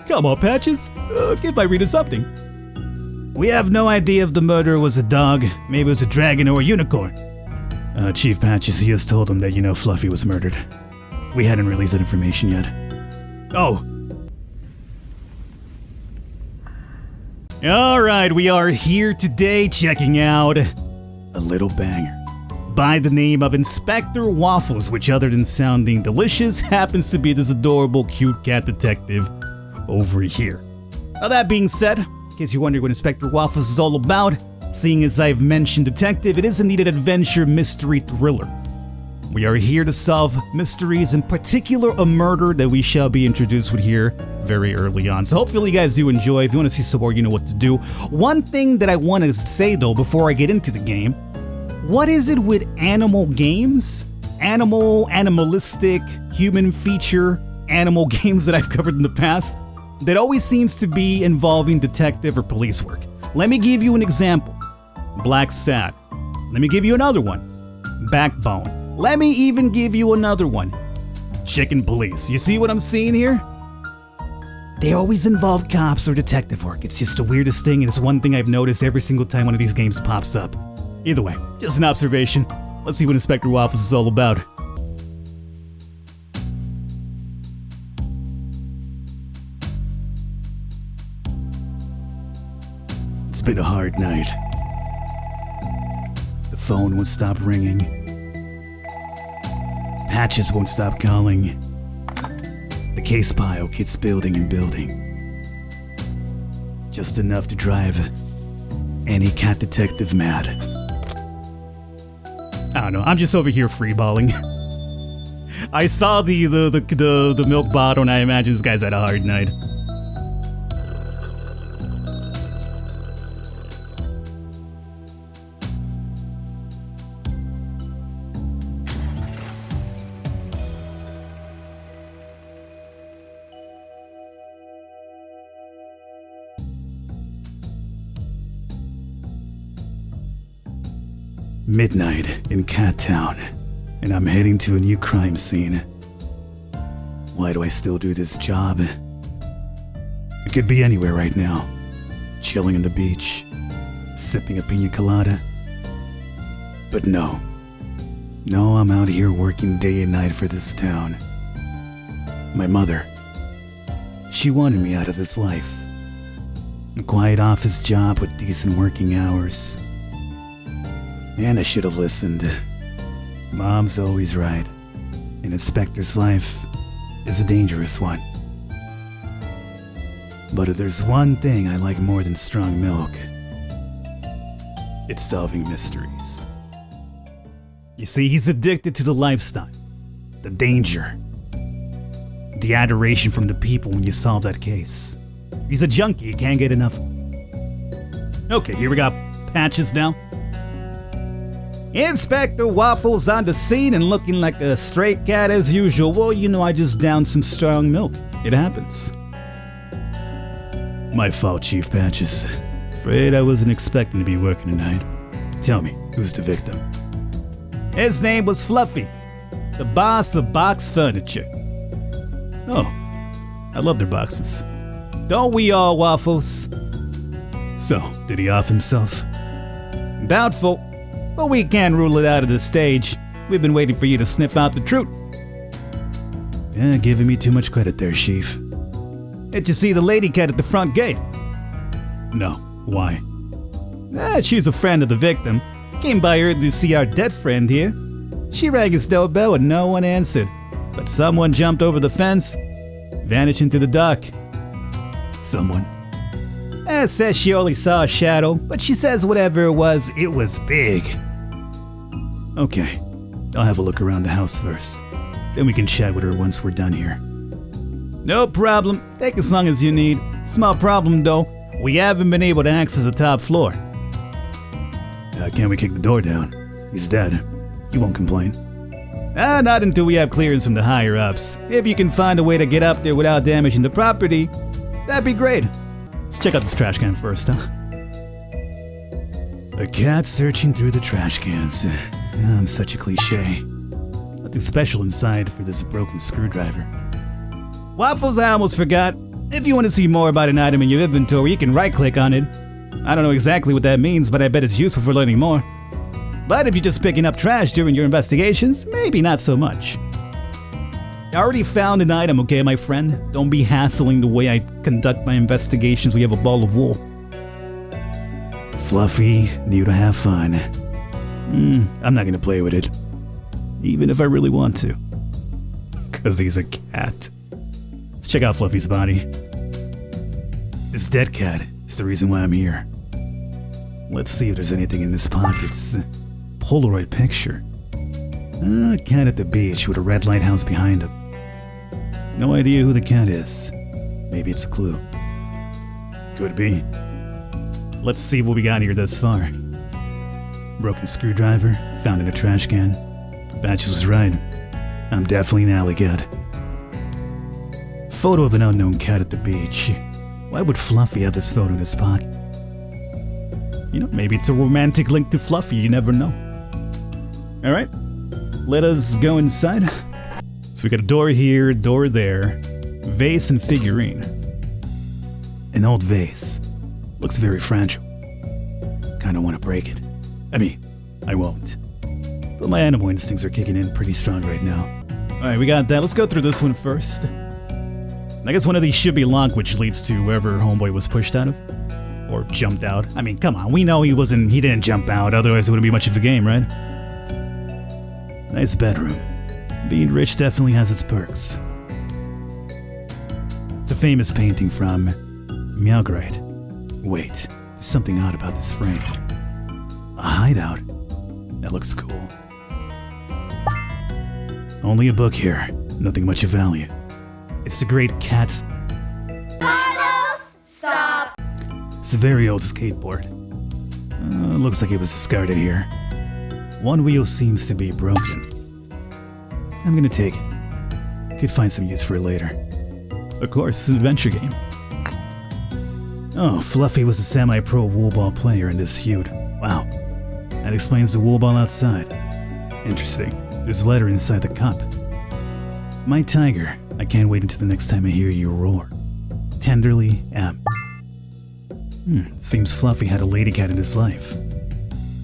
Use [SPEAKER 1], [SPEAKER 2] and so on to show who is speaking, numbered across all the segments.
[SPEAKER 1] Come on, Patches. Give my reader something. We have no idea if the murderer was a dog, maybe it was a dragon or a unicorn. Chief Patches, he just told him that, Fluffy was murdered. We hadn't released that information yet. Oh. Alright, we are here today checking out a little banger by the name of Inspector Waffles, which other than sounding delicious, happens to be this adorable cute cat detective over here. Now that being said, in case you're wondering what Inspector Waffles is all about, seeing as I've mentioned detective, it is indeed an adventure mystery thriller. We are here to solve mysteries, in particular a murder that we shall be introduced with here very early on. So hopefully you guys do enjoy. If you want to see some more, you know what to do. One thing that I want to say though before I get into the game, what is it with animal games? Animalistic, human feature, animal games that I've covered in the past that always seems to be involving detective or police work. Let me give you an example. Blacksad. Let me give you another one. Backbone. Let me even give you another one. Chicken Police. You see what I'm seeing here? They always involve cops or detective work. It's just the weirdest thing, and it's one thing I've noticed every single time one of these games pops up. Either way, just an observation. Let's see what Inspector Waffles is all about. It's been a hard night. The phone won't stop ringing. Patches won't stop calling. The case pile keeps building and building. Just enough to drive any cat detective mad. I don't know, I'm just over here freeballing. I saw the milk bottle and I imagine this guy's had a hard night. Midnight in Cat Town, and I'm heading to a new crime scene. Why do I still do this job? I could be anywhere right now, chilling on the beach, sipping a pina colada. But no, I'm out here working day and night for this town. My mother, she wanted me out of this life. A quiet office job with decent working hours. And I should have listened. Mom's always right. An inspector's life is a dangerous one. But if there's one thing I like more than strong milk, it's solving mysteries. You see, he's addicted to the lifestyle, the danger, the adoration from the people when you solve that case. He's a junkie, he can't get enough. Okay, here we got Patches now. Inspector Waffles on the scene and looking like a stray cat as usual. Well, I just downed some strong milk. It happens. My fault, Chief Patches. Afraid I wasn't expecting to be working tonight. Tell me, who's the victim? His name was Fluffy, the boss of Box Furniture. Oh, I love their boxes. Don't we all, Waffles? So, did he off himself? Doubtful. But we can't rule it out at this stage. We've been waiting for you to sniff out the truth. Giving me too much credit there, Chief. Did you see the lady cat at the front gate? No. Why? She's a friend of the victim. Came by early to see our dead friend here. She rang his doorbell and no one answered. But someone jumped over the fence, vanished into the dock. Someone? Says she only saw a shadow, but she says whatever it was big. Okay, I'll have a look around the house first. Then we can chat with her once we're done here. No problem. Take as long as you need. Small problem though. We haven't been able to access the top floor. Can't we kick the door down? He's dead. He won't complain. Not until we have clearance from the higher ups. If you can find a way to get up there without damaging the property, that'd be great. Let's check out this trash can first, huh? A cat searching through the trash cans. I'm such a cliche. Nothing special inside for this broken screwdriver. Waffles, I almost forgot. If you want to see more about an item in your inventory, you can right-click on it. I don't know exactly what that means, but I bet it's useful for learning more. But if you're just picking up trash during your investigations, maybe not so much. I already found an item, okay, my friend? Don't be hassling the way I conduct my investigations when you have a ball of wool. Fluffy knew to have fun. I'm not gonna play with it. Even if I really want to. Cause he's a cat. Let's check out Fluffy's body. This dead cat is the reason why I'm here. Let's see if there's anything in this pockets. Polaroid picture. A cat at the beach with a red lighthouse behind him. No idea who the cat is. Maybe it's a clue. Could be. Let's see what we got here thus far. Broken screwdriver, found in a trash can. Batches was right. I'm definitely an alley cat. Photo of an unknown cat at the beach. Why would Fluffy have this photo in his pocket? You know, maybe it's a romantic link to Fluffy, you never know. Alright, let us go inside. So we got a door here, door there, vase and figurine. An old vase. Looks very fragile. Kinda wanna break it. I mean, I won't. But my animal instincts are kicking in pretty strong right now. Alright, we got that. Let's go through this one first. I guess one of these should be locked, which leads to wherever Homeboy was pushed out of. Or jumped out. I mean, come on, we know he didn't jump out, otherwise it wouldn't be much of a game, right? Nice bedroom. Being rich definitely has its perks. It's a famous painting from Meowgrite. Wait, there's something odd about this frame. A hideout. That looks cool. Only a book here, nothing much of value. It's the Great Cat's...
[SPEAKER 2] Carlos, stop!
[SPEAKER 1] It's a very old skateboard. Looks like it was discarded here. One wheel seems to be broken. I'm gonna take it. Could find some use for it later. Of course, it's an adventure game. Oh, Fluffy was a semi-pro wool ball player in this feud. Wow. That explains the wool ball outside. Interesting. There's a letter inside the cup. My tiger, I can't wait until the next time I hear you roar. Tenderly, M. Seems Fluffy had a lady cat in his life.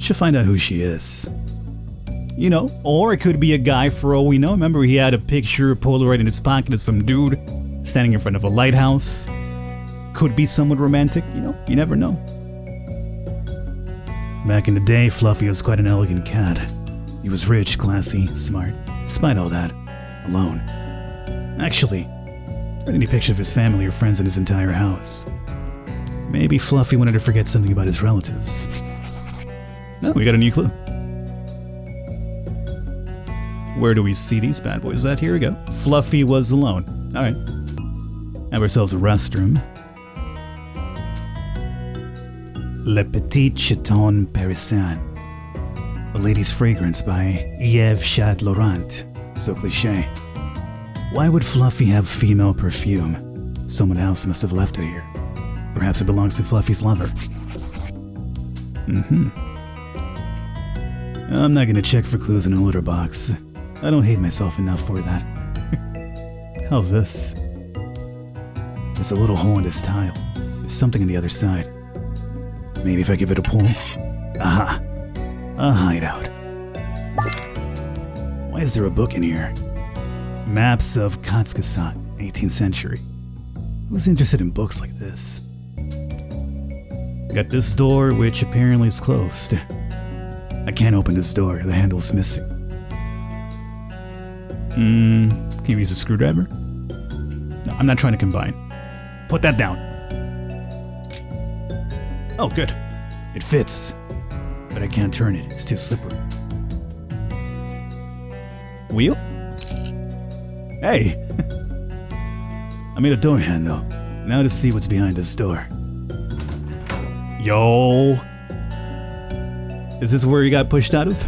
[SPEAKER 1] Should find out who she is. You know, or it could be a guy for all we know. Remember, he had a picture Polaroid in his pocket of some dude standing in front of a lighthouse. Could be someone romantic, you know, you never know. Back in the day, Fluffy was quite an elegant cat. He was rich, classy, smart. Despite all that, alone. Actually, there aren't any picture of his family or friends in his entire house. Maybe Fluffy wanted to forget something about his relatives. No, we got a new clue. Where do we see these bad boys at? Here we go. Fluffy was alone. Alright. Have ourselves a restroom. Le Petit Chaton Parisien. A lady's fragrance by Yves Chat Laurent. So cliche. Why would Fluffy have female perfume? Someone else must have left it here. Perhaps it belongs to Fluffy's lover. I'm not gonna check for clues in a litter box. I don't hate myself enough for that. How's this? There's a little hole in this tile. There's something on the other side. Maybe if I give it a pull. Aha! A hideout. Why is there a book in here? Maps of Katskasat, 18th century. Who's interested in books like this? Got this door, which apparently is closed. I can't open this door, the handle's missing. Can you use a screwdriver? No, I'm not trying to combine. Put that down. Oh, good. It fits. But I can't turn it, it's too slippery. Wheel? Hey! I made a door handle. Now to see what's behind this door. Yo! Is this where you got pushed out of?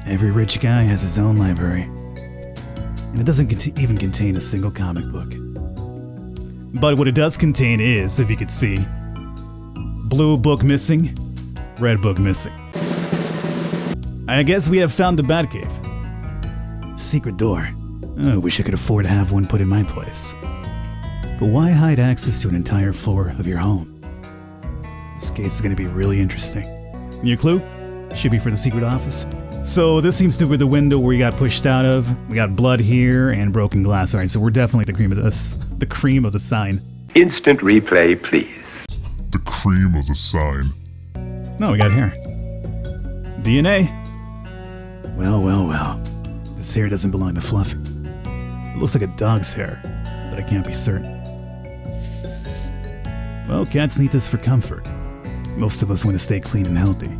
[SPEAKER 1] Every rich guy has his own library. And it doesn't even contain a single comic book. But what it does contain is, if you could see, blue book missing, red book missing. I guess we have found the Batcave. Secret door. Oh, I wish I could afford to have one put in my place. But why hide access to an entire floor of your home? This case is going to be really interesting. Your clue? Should be for the secret office. So this seems to be the window where you got pushed out of. We got blood here and broken glass. Alright, so we're definitely the cream of this. The cream of the sign.
[SPEAKER 3] Instant replay, please.
[SPEAKER 4] The cream of the sign.
[SPEAKER 1] No, we got hair. DNA. Well, well, well. This hair doesn't belong to Fluffy. It looks like a dog's hair, but I can't be certain. Well, cats need this for comfort. Most of us want to stay clean and healthy.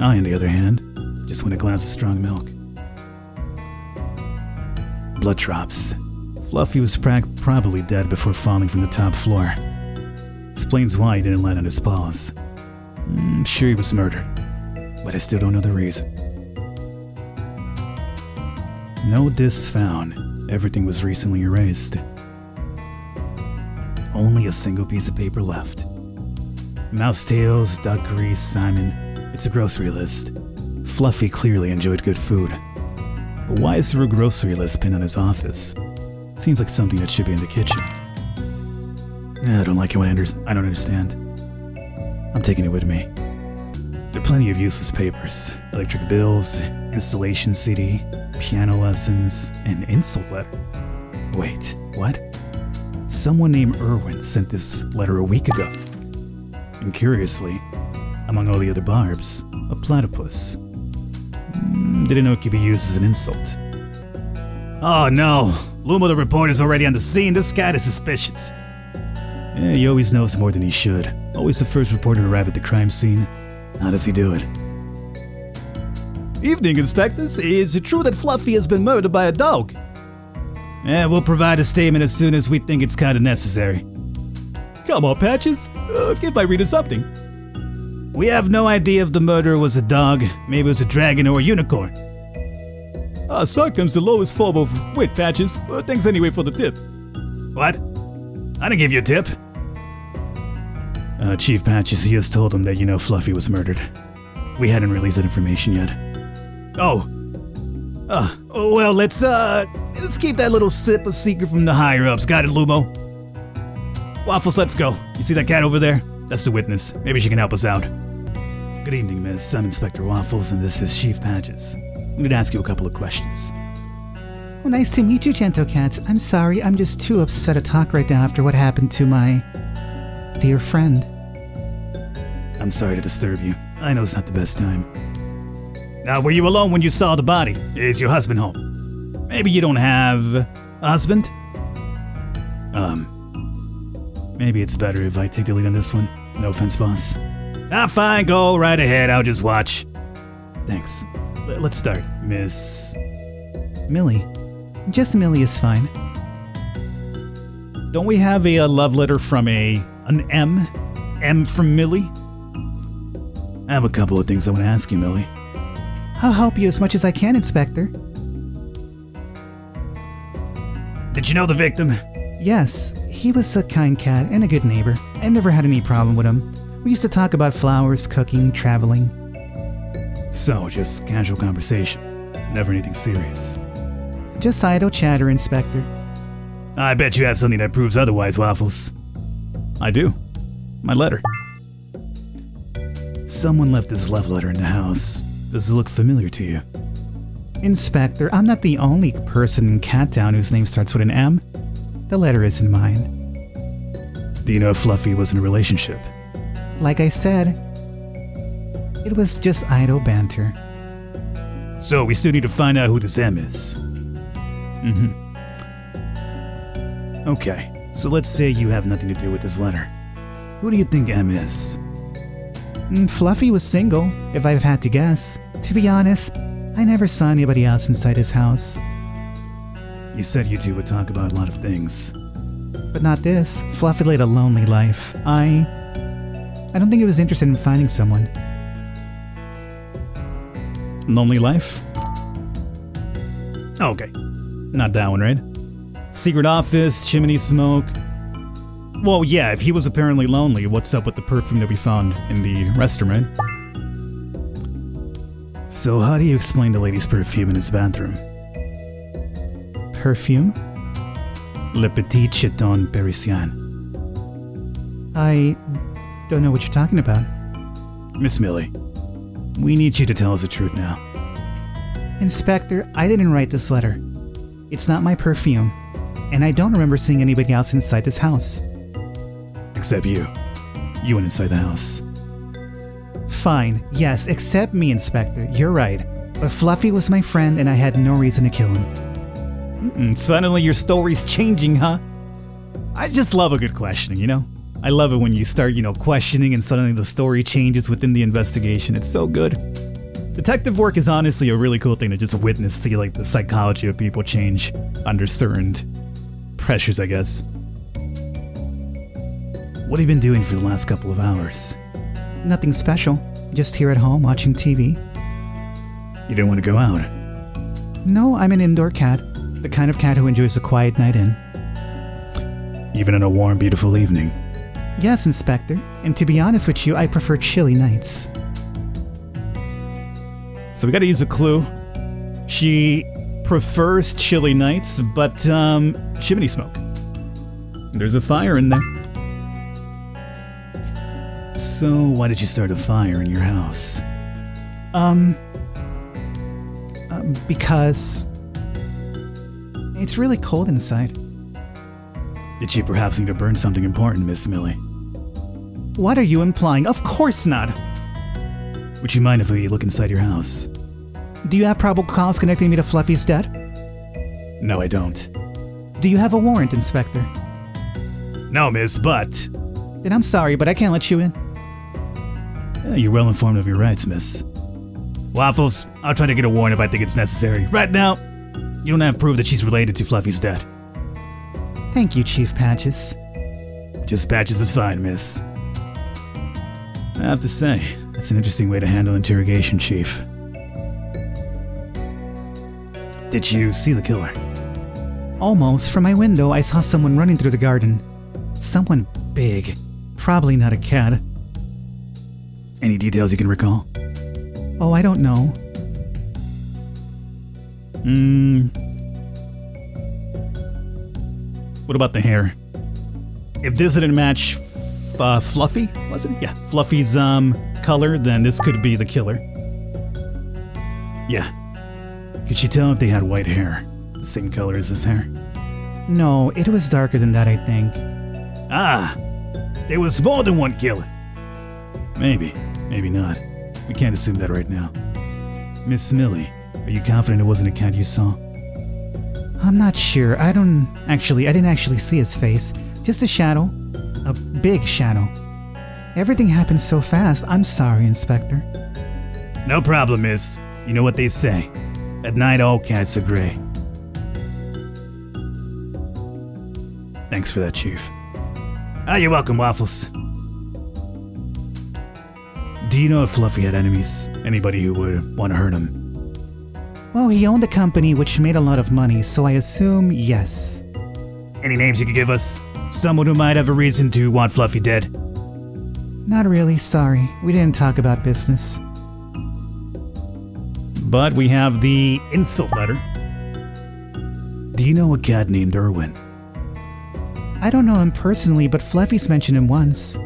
[SPEAKER 1] I, on the other hand, just want a glass of strong milk. Blood drops. Fluffy was probably dead before falling from the top floor. Explains why he didn't land on his paws. I'm sure he was murdered, but I still don't know the reason. No discs found. Everything was recently erased. Only a single piece of paper left. Mouse tails, duck grease, salmon. It's a grocery list. Fluffy clearly enjoyed good food. But why is there a grocery list pinned on his office? Seems like something that should be in the kitchen. I don't like it when I don't understand. I'm taking it with me. There are plenty of useless papers. Electric bills, installation CD, piano lessons, and insult letter. Wait, what? Someone named Irwin sent this letter a week ago. And curiously, among all the other barbs, a platypus. Didn't know it could be used as an insult. Oh no! Lumo the reporter's already on the scene. This guy is suspicious. Yeah, he always knows more than he should. Always the first reporter to arrive at the crime scene. How does he do it? Evening, inspectors. Is it true that Fluffy has been murdered by a dog? Yeah, we'll provide a statement as soon as we think it's kind of necessary. Come on, Patches. Give my reader something. We have no idea if the murderer was a dog, maybe it was a dragon or a unicorn. Suck comes the lowest form of wit, Patches. Thanks anyway for the tip. What? I didn't give you a tip. Chief Patches, he just told him that Fluffy was murdered. We hadn't released that information yet. Well, let's keep that little sip a secret from the higher-ups. Got it, Lumo? Waffles, let's go. You see that cat over there? That's the witness. Maybe she can help us out. Good evening, miss. I'm Inspector Waffles, and this is Chief Patches. I'm going to ask you a couple of questions.
[SPEAKER 5] Well, nice to meet you, Gentle Cats. I'm sorry, I'm just too upset to talk right now after what happened to my dear friend.
[SPEAKER 1] I'm sorry to disturb you. I know it's not the best time. Now, were you alone when you saw the body? Is your husband home? Maybe you don't have a husband? Maybe it's better if I take the lead on this one. No offense, boss. Fine, go right ahead. I'll just watch. Thanks. Let's start, Miss...
[SPEAKER 5] Millie. Just Millie is fine.
[SPEAKER 1] Don't we have a love letter from an M? M from Millie? I have a couple of things I want to ask you, Millie.
[SPEAKER 5] I'll help you as much as I can, Inspector.
[SPEAKER 1] Did you know the victim?
[SPEAKER 5] Yes, he was a kind cat and a good neighbor. I never had any problem with him. We used to talk about flowers, cooking, traveling.
[SPEAKER 1] So, just casual conversation. Never anything serious.
[SPEAKER 5] Just idle chatter, Inspector.
[SPEAKER 1] I bet you have something that proves otherwise, Waffles. I do. My letter. Someone left this love letter in the house. Does it look familiar to you?
[SPEAKER 5] Inspector, I'm not the only person in Cattown whose name starts with an M. The letter isn't mine.
[SPEAKER 1] Do you know if Fluffy was in a relationship?
[SPEAKER 5] Like I said, it was just idle banter.
[SPEAKER 1] So we still need to find out who this M is. Okay, so let's say you have nothing to do with this letter. Who do you think M is?
[SPEAKER 5] Fluffy was single, if I've had to guess. To be honest, I never saw anybody else inside his house.
[SPEAKER 1] You said you two would talk about a lot of things.
[SPEAKER 5] But not this. Fluffy led a lonely life. I don't think he was interested in finding someone.
[SPEAKER 1] Lonely life? Okay. Not that one, right? Secret office, chimney smoke. Well, yeah, if he was apparently lonely, what's up with the perfume that we found in the restroom, right? So how do you explain the lady's perfume in his bathroom?
[SPEAKER 5] Perfume?
[SPEAKER 1] Le petit chaton parisien.
[SPEAKER 5] I don't know what you're talking about.
[SPEAKER 1] Miss Millie, we need you to tell us the truth now.
[SPEAKER 5] Inspector, I didn't write this letter. It's not my perfume, and I don't remember seeing anybody else inside this house.
[SPEAKER 1] Except you. You went inside the house.
[SPEAKER 5] Fine, yes, except me, Inspector. You're right. But Fluffy was my friend, and I had no reason to kill him.
[SPEAKER 1] Suddenly your story's changing, huh? I just love a good questioning, you know? I love it when you start, questioning and suddenly the story changes within the investigation. It's so good. Detective work is honestly a really cool thing to just witness, see like the psychology of people change under certain pressures, I guess. What have you been doing for the last couple of hours?
[SPEAKER 5] Nothing special. Just here at home watching TV.
[SPEAKER 1] You didn't want to go out?
[SPEAKER 5] No, I'm an indoor cat. The kind of cat who enjoys a quiet night in.
[SPEAKER 1] Even on a warm, beautiful evening?
[SPEAKER 5] Yes, Inspector. And to be honest with you, I prefer chilly nights.
[SPEAKER 1] So we gotta use a clue. She prefers chilly nights, but chimney smoke. There's a fire in there. So why did you start a fire in your house?
[SPEAKER 5] Because it's really cold inside.
[SPEAKER 1] Did she perhaps need to burn something important, Miss Millie?
[SPEAKER 5] What are you implying? Of course not!
[SPEAKER 1] Would you mind if we look inside your house?
[SPEAKER 5] Do you have probable cause connecting me to Fluffy's death?
[SPEAKER 1] No, I don't.
[SPEAKER 5] Do you have a warrant, Inspector?
[SPEAKER 1] No, miss, but...
[SPEAKER 5] Then I'm sorry, but I can't let you in.
[SPEAKER 1] You're well informed of your rights, miss. Waffles, I'll try to get a warrant if I think it's necessary. Right now, you don't have proof that she's related to Fluffy's death.
[SPEAKER 5] Thank you, Chief Patches.
[SPEAKER 1] Just Patches is fine, miss. I have to say, that's an interesting way to handle interrogation, Chief. Did you see the killer?
[SPEAKER 5] Almost. From my window, I saw someone running through the garden. Someone big. Probably not a cat.
[SPEAKER 1] Any details you can recall?
[SPEAKER 5] Oh, I don't know.
[SPEAKER 1] What about the hair? If this didn't match Fluffy, was it? Yeah, Fluffy's color, then this could be the killer. Yeah. Could you tell if they had white hair? The same color as his hair?
[SPEAKER 5] No, it was darker than that, I think.
[SPEAKER 1] Ah! There was more than one killer. Maybe. Maybe not. We can't assume that right now. Miss Millie, are you confident it wasn't a cat you saw?
[SPEAKER 5] I'm not sure. I didn't actually see his face. Just a shadow. A big shadow. Everything happened so fast. I'm sorry, Inspector.
[SPEAKER 1] No problem, miss. You know what they say. At night, all cats are gray. Thanks for that, Chief. You're welcome, Waffles. Do you know if Fluffy had enemies? Anybody who would want to hurt him?
[SPEAKER 5] Well, he owned a company which made a lot of money, so I assume yes.
[SPEAKER 1] Any names you could give us? Someone who might have a reason to want Fluffy dead?
[SPEAKER 5] Not really, sorry. We didn't talk about business.
[SPEAKER 1] But we have the insult letter. Do you know a cat named Irwin?
[SPEAKER 5] I don't know him personally, but Fluffy's mentioned him once.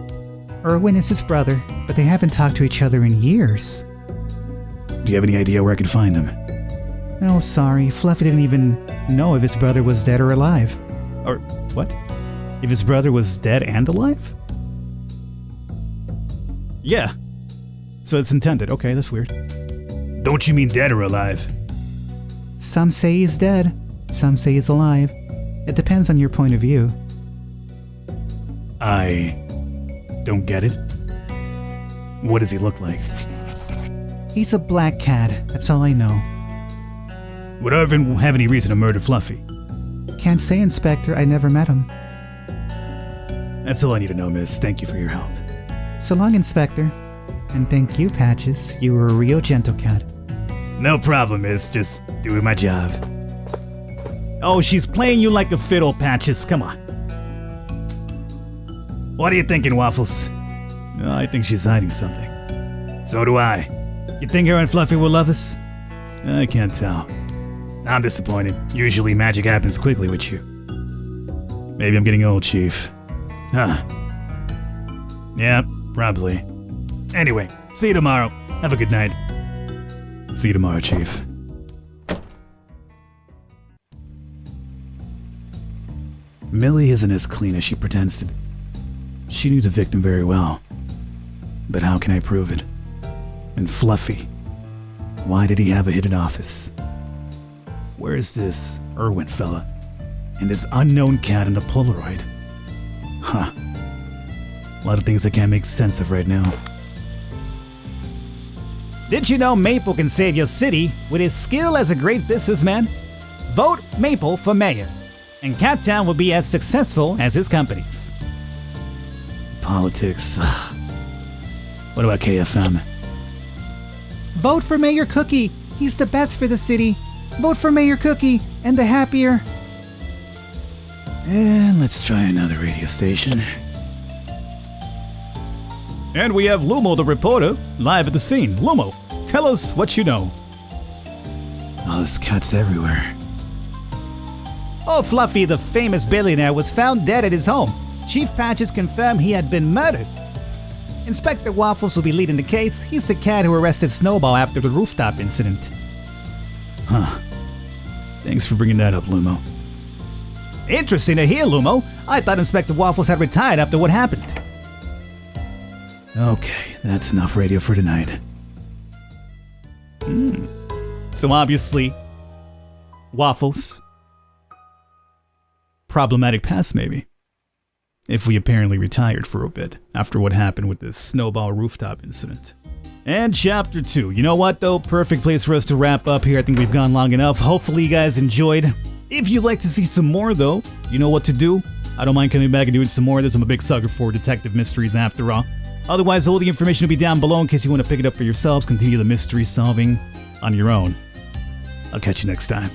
[SPEAKER 5] Irwin is his brother, but they haven't talked to each other in years.
[SPEAKER 1] Do you have any idea where I could find him?
[SPEAKER 5] No, sorry. Fluffy didn't even know if his brother was dead or alive.
[SPEAKER 1] Or what? If his brother was dead and alive? Yeah. So it's intended. Okay, that's weird. Don't you mean dead or alive?
[SPEAKER 5] Some say he's dead. Some say he's alive. It depends on your point of view.
[SPEAKER 1] I don't get it. What does he look like?
[SPEAKER 5] He's a black cat. That's all I know.
[SPEAKER 1] Would Irvin have any reason to murder Fluffy?
[SPEAKER 5] Can't say, Inspector. I never met him.
[SPEAKER 1] That's all I need to know, miss. Thank you for your help.
[SPEAKER 5] So long, Inspector. And thank you, Patches. You were a real gentle cat.
[SPEAKER 1] No problem, miss. Just doing my job. Oh, she's playing you like a fiddle, Patches. Come on. What are you thinking, Waffles? I think she's hiding something. So do I. You think her and Fluffy will love us? I can't tell. I'm disappointed. Usually magic happens quickly with you. Maybe I'm getting old, Chief. Huh. Yeah, probably. Anyway, see you tomorrow. Have a good night. See you tomorrow, Chief. Millie isn't as clean as she pretends to be. She knew the victim very well. But how can I prove it? And Fluffy, why did he have a hidden office? Where is this Irwin fella? And this unknown cat in a Polaroid? Huh. A lot of things I can't make sense of right now.
[SPEAKER 5] Did you know Maple can save your city with his skill as a great businessman? Vote Maple for mayor, and Cattown will be as successful as his companies.
[SPEAKER 1] Politics. What about KFM?
[SPEAKER 5] Vote for Mayor Cookie. He's the best for the city. Vote for Mayor Cookie, and the happier.
[SPEAKER 1] And let's try another radio station. And we have Lumo the reporter, live at the scene. Lumo, tell us what you know. Oh, there's cats everywhere.
[SPEAKER 5] Old Fluffy, the famous billionaire, was found dead at his home. Chief Patches confirmed he had been murdered. Inspector Waffles will be leading the case. He's the cat who arrested Snowball after the rooftop incident.
[SPEAKER 1] Huh. Thanks for bringing that up, Lumo.
[SPEAKER 5] Interesting to hear, Lumo. I thought Inspector Waffles had retired after what happened.
[SPEAKER 1] Okay, that's enough radio for tonight. So obviously, Waffles. Problematic past, maybe. If we apparently retired for a bit after what happened with the Snowball rooftop incident. And Chapter 2. You know what, though? Perfect place for us to wrap up here. I think we've gone long enough. Hopefully you guys enjoyed. If you'd like to see some more, though, you know what to do. I don't mind coming back and doing some more of this. I'm a big sucker for detective mysteries after all. Otherwise, all the information will be down below in case you want to pick it up for yourselves. Continue the mystery solving on your own. I'll catch you next time.